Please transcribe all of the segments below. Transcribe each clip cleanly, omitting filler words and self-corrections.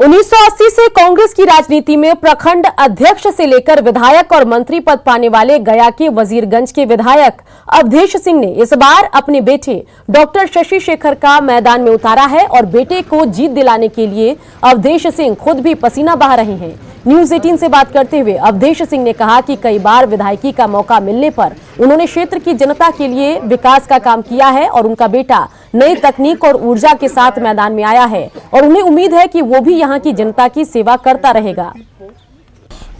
1980 से कांग्रेस की राजनीति में प्रखंड अध्यक्ष से लेकर विधायक और मंत्री पद पाने वाले गया के वजीरगंज के विधायक अवधेश सिंह ने इस बार अपने बेटे डॉक्टर शशि शेखर का मैदान में उतारा है और बेटे को जीत दिलाने के लिए अवधेश सिंह खुद भी पसीना बहा रहे हैं। न्यूज 18 से बात करते हुए अवधेश सिंह ने कहा कि कई बार विधायकी का मौका मिलने पर उन्होंने क्षेत्र की जनता के लिए विकास का काम किया है और उनका बेटा नई तकनीक और ऊर्जा के साथ मैदान में आया है और उन्हें उम्मीद है कि वो भी यहाँ की जनता की सेवा करता रहेगा।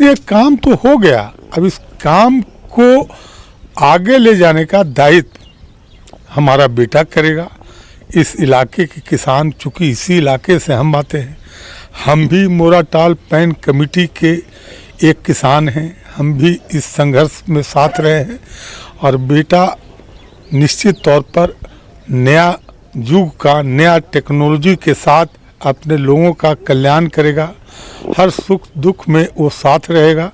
ये काम तो हो गया, अब इस काम को आगे ले जाने का दायित्व हमारा बेटा करेगा। इस इलाके के किसान, चूंकि इसी इलाके से हम आते हैं, हम भी मोराटाल पैन कमेटी के एक किसान हैं, हम भी इस संघर्ष में साथ रहे हैं और बेटा निश्चित तौर पर नया युग का, नया टेक्नोलॉजी के साथ अपने लोगों का कल्याण करेगा। हर सुख दुख में वो साथ रहेगा।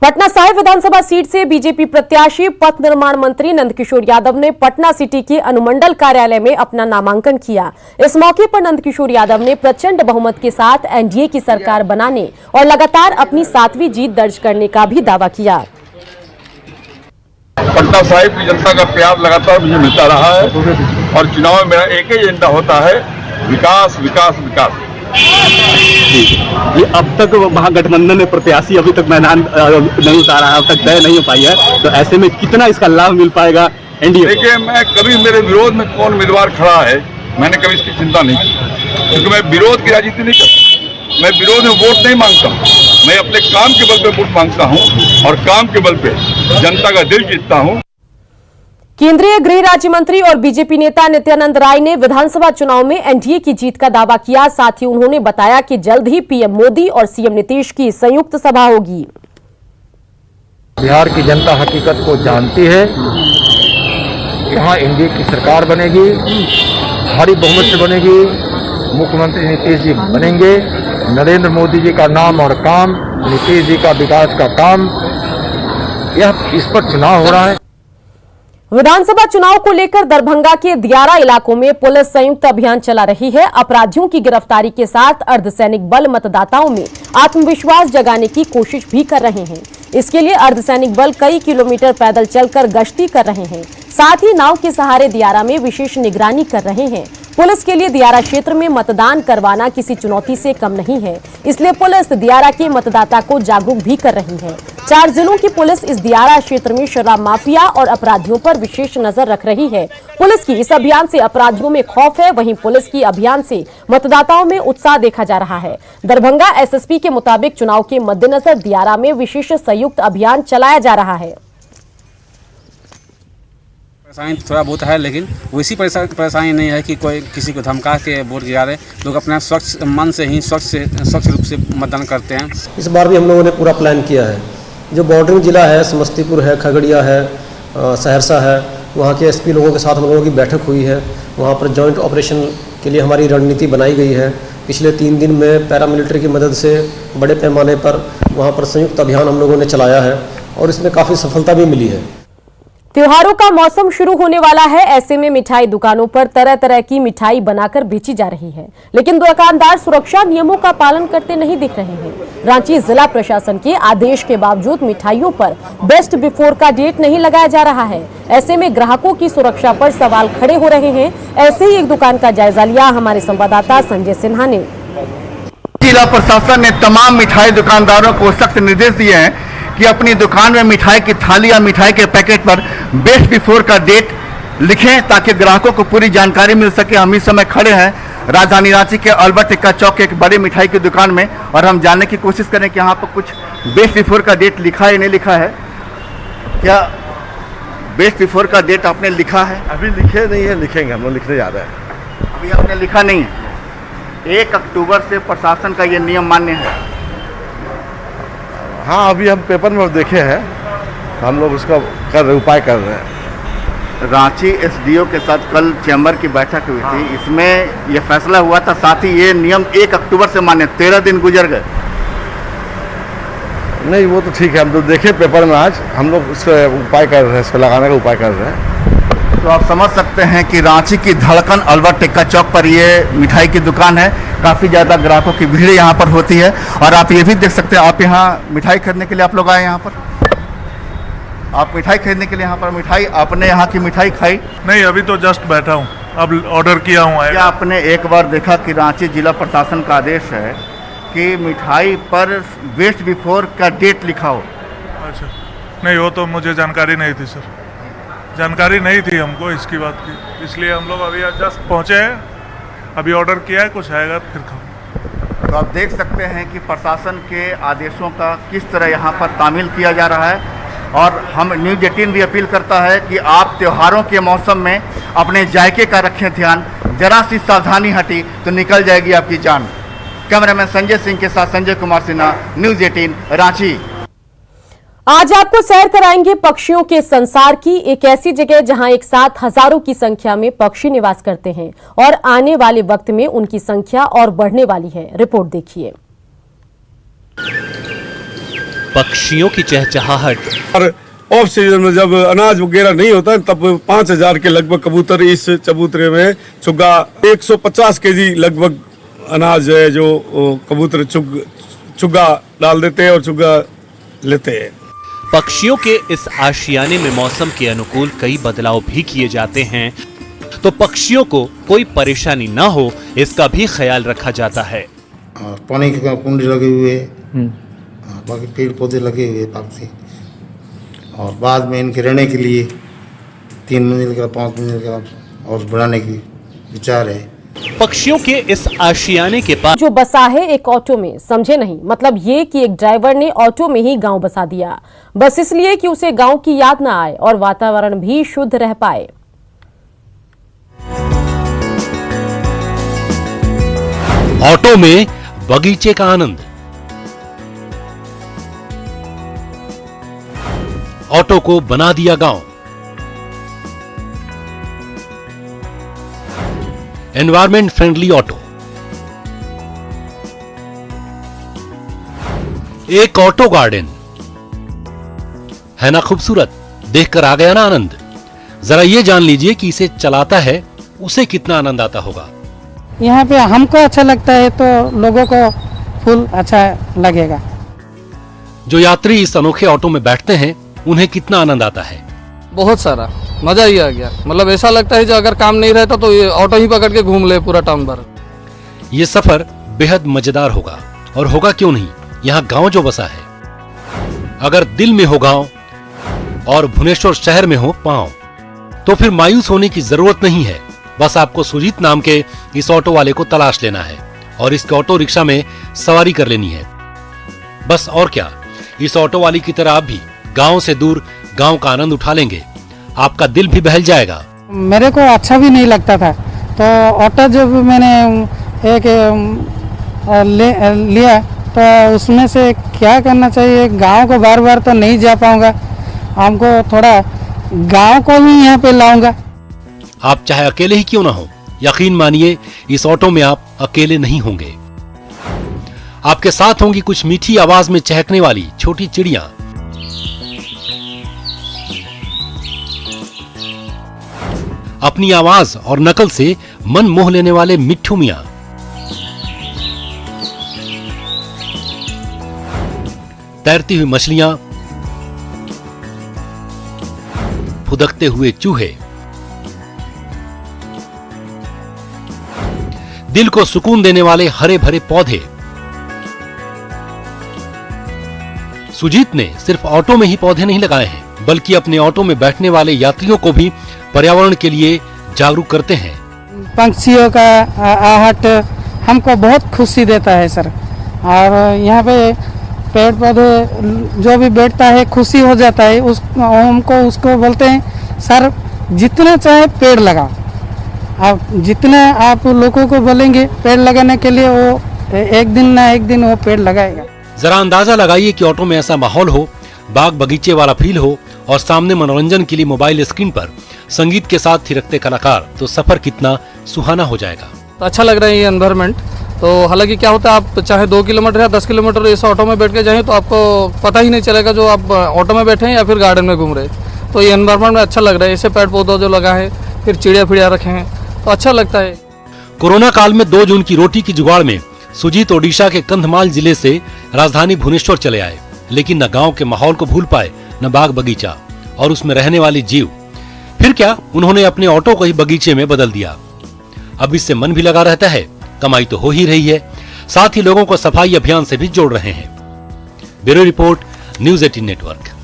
पटना साहिब विधानसभा सीट से बीजेपी प्रत्याशी पथ निर्माण मंत्री नंदकिशोर यादव ने पटना सिटी के अनुमंडल कार्यालय में अपना नामांकन किया। इस मौके पर नंदकिशोर यादव ने प्रचंड बहुमत के साथ एनडीए की सरकार बनाने और लगातार अपनी 7वीं जीत दर्ज करने का भी दावा किया। पटना साहिब की जनता का प्यार लगातार मुझे मिलता रहा है और चुनाव में मेरा एक ही एजेंडा होता है, विकास विकास विकास। जी, अब तक महागठबंधन में प्रत्याशी अभी तक मैदान नहीं उतारा है, अब तक तय नहीं हो पाई है, तो ऐसे में कितना इसका लाभ मिल पाएगा एनडीए? देखिए, मैं कभी मेरे विरोध में कौन उम्मीदवार खड़ा है मैंने कभी इसकी चिंता नहीं की, क्योंकि मैं विरोध की राजनीति नहीं करता। मैं विरोध में वोट नहीं मांगता, मैं अपने काम के बल पे वोट मांगता हूँ और काम के बल पे जनता का दिल जीतता हूँ। केंद्रीय गृह राज्य मंत्री और बीजेपी नेता नित्यानंद राय ने विधानसभा चुनाव में एनडीए की जीत का दावा किया। साथ ही उन्होंने बताया कि जल्द ही पीएम मोदी और सीएम नीतीश की संयुक्त सभा होगी। बिहार की जनता हकीकत को जानती है, यहाँ एनडीए की सरकार बनेगी, भारी बहुमत से बनेगी, मुख्यमंत्री नीतीश जी बनेंगे। नरेंद्र मोदी जी का नाम और काम, नीतीश जी का विकास का काम, इस पर चुनाव हो रहा है। विधानसभा चुनाव को लेकर दरभंगा के दियारा इलाकों में पुलिस संयुक्त अभियान चला रही है। अपराधियों की गिरफ्तारी के साथ अर्धसैनिक बल मतदाताओं में आत्मविश्वास जगाने की कोशिश भी कर रहे हैं। इसके लिए अर्धसैनिक बल कई किलोमीटर पैदल चलकर गश्ती कर रहे हैं। साथ ही नाव के सहारे दियारा में विशेष निगरानी कर रहे हैं। पुलिस के लिए दियारा क्षेत्र में मतदान करवाना किसी चुनौती से कम नहीं है, इसलिए पुलिस दियारा के मतदाता को जागरूक भी कर रही है। 4 जिलों की पुलिस इस दियारा क्षेत्र में शराब माफिया और अपराधियों पर विशेष नजर रख रही है। पुलिस की इस अभियान से अपराधियों में खौफ है, वहीं पुलिस की अभियान से मतदाताओं में उत्साह देखा जा रहा है। दरभंगा एसएसपी के मुताबिक चुनाव के मद्देनजर दियारा में विशेष संयुक्त अभियान चलाया जा रहा है। परेशानी थोड़ा बहुत है, लेकिन वैसी परेशानी नहीं है कि कोई किसी को धमका के वोट गिरा रहे। लोग अपना स्वच्छ मन से ही स्वच्छ रूप से मतदान करते हैं। इस बार भी हम लोगों ने पूरा प्लान किया है। जो बॉर्डरिंग जिला है, समस्तीपुर है, खगड़िया है, सहरसा है, वहाँ के एसपी लोगों के साथ हम लोगों की बैठक हुई है। वहाँ पर जॉइंट ऑपरेशन के लिए हमारी रणनीति बनाई गई है। पिछले 3 दिन में पैरामिलिट्री की मदद से बड़े पैमाने पर वहाँ पर संयुक्त अभियान हम लोगों ने चलाया है और इसमें काफ़ी सफलता भी मिली है। त्योहारों का मौसम शुरू होने वाला है, ऐसे में मिठाई दुकानों पर तरह तरह की मिठाई बनाकर बेची जा रही है, लेकिन दुकानदार सुरक्षा नियमों का पालन करते नहीं दिख रहे हैं। रांची जिला प्रशासन के आदेश के बावजूद मिठाइयों पर बेस्ट बिफोर का डेट नहीं लगाया जा रहा है। ऐसे में ग्राहकों की सुरक्षा पर सवाल खड़े हो रहे हैं। ऐसे ही एक दुकान का जायजा लिया हमारे संवाददाता संजय सिन्हा ने। जिला प्रशासन ने तमाम मिठाई दुकानदारों को सख्त निर्देश दिए हैं कि अपनी दुकान में मिठाई की थाली या मिठाई के पैकेट पर बेस्ट बिफोर का डेट लिखें, ताकि ग्राहकों को पूरी जानकारी मिल सके। हम इस समय खड़े हैं राजधानी रांची के अल्बर्ट एक्का चौक के एक बड़ी मिठाई की दुकान में और हम जानने की कोशिश करें कि यहाँ पर कुछ बेस्ट बिफोर का डेट लिखा है या नहीं लिखा है। क्या बेस्ट बिफोर का डेट आपने लिखा है? अभी लिखे नहीं है, लिखेंगे, हम लोग लिखने जा रहे हैं। अभी आपने लिखा नहीं है। 1 अक्टूबर से प्रशासन का ये नियम मान्य है। हाँ, अभी हम पेपर में देखे हैं, हम लोग उसका उपाय कर रहे हैं। रांची एसडीओ के साथ कल चैम्बर की बैठक हुई थी, इसमें यह फैसला हुआ था, साथ ही ये नियम 1 अक्टूबर से मान्य। 13 दिन गुजर गए। नहीं, वो तो ठीक है, हम तो देखे पेपर में, आज हम लोग उसका उपाय कर रहे हैं, इसको लगाने का उपाय कर रहे हैं। तो आप समझ सकते हैं कि रांची की धड़कन अल्बर्ट टिक्का चौक पर ये मिठाई की दुकान है। काफ़ी ज़्यादा ग्राहकों की भीड़ यहाँ पर होती है और आप ये भी देख सकते हैं, आप यहाँ मिठाई खरीदने के लिए आप लोग आए यहाँ पर, आप मिठाई खरीदने के लिए यहाँ पर मिठाई, आपने यहाँ की मिठाई खाई? नहीं, अभी तो जस्ट बैठा हूँ, अब ऑर्डर किया हूँ। क्या आपने एक बार देखा कि रांची जिला प्रशासन का आदेश है कि मिठाई पर वेस्ट बिफोर का डेट लिखा हो? अच्छा, नहीं, वो तो मुझे जानकारी नहीं थी सर, जानकारी नहीं थी हमको इसकी बात की, इसलिए हम लोग अभी जस्ट पहुँचे हैं, अभी ऑर्डर किया है, कुछ आएगा फिर खाओ। तो आप देख सकते हैं कि प्रशासन के आदेशों का किस तरह यहाँ पर तामील किया जा रहा है और हम न्यूज़ 18 भी अपील करता है कि आप त्योहारों के मौसम में अपने जायके का रखें ध्यान, जरा सी सावधानी हटी तो निकल जाएगी आपकी जान। कैमरामैन संजय सिंह के साथ संजय कुमार सिन्हा, न्यूज़ 18 रांची। आज आपको सैर कराएंगे पक्षियों के संसार की, एक ऐसी जगह जहां एक साथ हजारों की संख्या में पक्षी निवास करते हैं और आने वाले वक्त में उनकी संख्या और बढ़ने वाली है। रिपोर्ट देखिए। पक्षियों की चहचहाहट। और ऑफ सीजन में जब अनाज वगैरह नहीं होता तब 5000 के लगभग कबूतर इस चबूतरे में चुग्गा 150 केजी लगभग अनाज है जो कबूतर चुग्गा डाल देते हैं और चुग्गा लेते हैं। पक्षियों के इस आशियाने में मौसम के अनुकूल कई बदलाव भी किए जाते हैं, तो पक्षियों को कोई परेशानी ना हो इसका भी ख्याल रखा जाता है। पानी के कुंड लगे हुए, बाकी पेड़ पौधे लगे हुए पार्क, और बाद में इनके रहने के लिए 3 मंजिल का 5 मंजिल का और बढ़ाने की विचार है। पक्षियों के इस आशियाने के पास जो बसा है एक ऑटो में, समझे नहीं, मतलब ये कि एक ड्राइवर ने ऑटो में ही गांव बसा दिया, बस इसलिए कि उसे गांव की याद ना आए और वातावरण भी शुद्ध रह पाए। ऑटो में बगीचे का आनंद। ऑटो को बना दिया गांव। Environment friendly auto. एक ऑटो गार्डन है ना खूबसूरत, देखकर आ गया ना आनंद। जरा ये जान लीजिए कि इसे चलाता है उसे कितना आनंद आता होगा। यहाँ पे हमको अच्छा लगता है तो लोगों को फुल अच्छा लगेगा। जो यात्री इस अनोखे ऑटो में बैठते हैं उन्हें कितना आनंद आता है। बहुत सारा मजा ही आ गया, मतलब ऐसा लगता है जो अगर काम नहीं रहता तो ये ऑटो ही पकड़ के घूम ले पूरा टाउन भर। ये सफर बेहद मजेदार होगा, और होगा क्यों नहीं, यहाँ गांव जो बसा है। अगर दिल में हो गांव और भुवनेश्वर शहर में हो पांव, तो फिर मायूस होने की जरूरत नहीं है। बस आपको सुजीत नाम के इस ऑटो वाले को तलाश लेना है और इस ऑटो रिक्शा में सवारी कर लेनी है, बस। और क्या, इस ऑटो वाली की तरह आप भी गांव से दूर गांव का आनंद उठा लेंगे, आपका दिल भी बहल जाएगा। मेरे को अच्छा भी नहीं लगता था, तो ऑटो जब मैंने एक लिया तो उसमें से क्या करना चाहिए, गांव को बार बार तो नहीं जा पाऊंगा, हमको थोड़ा गांव को भी यहाँ पे लाऊंगा। आप चाहे अकेले ही क्यों ना हो, यकीन मानिए इस ऑटो में आप अकेले नहीं होंगे। आपके साथ होंगी कुछ मीठी आवाज में चहकने वाली छोटी चिड़िया, अपनी आवाज और नकल से मन मोह लेने वाले मिट्ठू मियां, तैरती हुई मछलियां, फुदकते हुए चूहे, दिल को सुकून देने वाले हरे भरे पौधे। सुजीत ने सिर्फ ऑटो में ही पौधे नहीं लगाए हैं, बल्कि अपने ऑटो में बैठने वाले यात्रियों को भी पर्यावरण के लिए जागरूक करते हैं। पंछियों का आहट हमको बहुत खुशी देता है सर, और यहाँ पे पेड़ पौधे जो भी बैठता है खुशी हो जाता है। हमको उसको बोलते हैं सर जितना चाहे पेड़ लगाओ, आप जितना आप लोगों को बोलेंगे पेड़ लगाने के लिए वो एक दिन ना एक दिन वो पेड़ लगाएगा। जरा अंदाजा लगाइए कि ऑटो में ऐसा माहौल हो, बाग बगीचे वाला फील हो और सामने मनोरंजन के लिए मोबाइल स्क्रीन पर संगीत के साथ थिरकते कलाकार, तो सफर कितना सुहाना हो जाएगा। तो अच्छा लग रहा है ये एनवायरनमेंट। तो हालांकि क्या होता है, आप चाहे 2 किलोमीटर या 10 किलोमीटर इस ऑटो में बैठ के जाएं तो आपको पता ही नहीं चलेगा जो आप ऑटो में बैठे हैं या फिर गार्डन में घूम रहे हैं। तो ये एनवायरनमेंट में अच्छा लग रहा है। ऐसे पेड़ पौधा जो लगा है, फिर चिड़िया फिड़िया रखे हैं तो अच्छा लगता है। कोरोना काल में 2 जून की रोटी की जुगाड़ में सुजीत ओडिशा के कंधमाल जिले से राजधानी भुवनेश्वर चले आए, लेकिन न गांव के माहौल को भूल पाए, न बाग बगीचा और उसमें रहने वाले जीव। फिर क्या, उन्होंने अपने ऑटो को ही बगीचे में बदल दिया। अब इससे मन भी लगा रहता है, कमाई तो हो ही रही है, साथ ही लोगों को सफाई अभियान से भी जोड़ रहे हैं। Bureau report, news 18 network.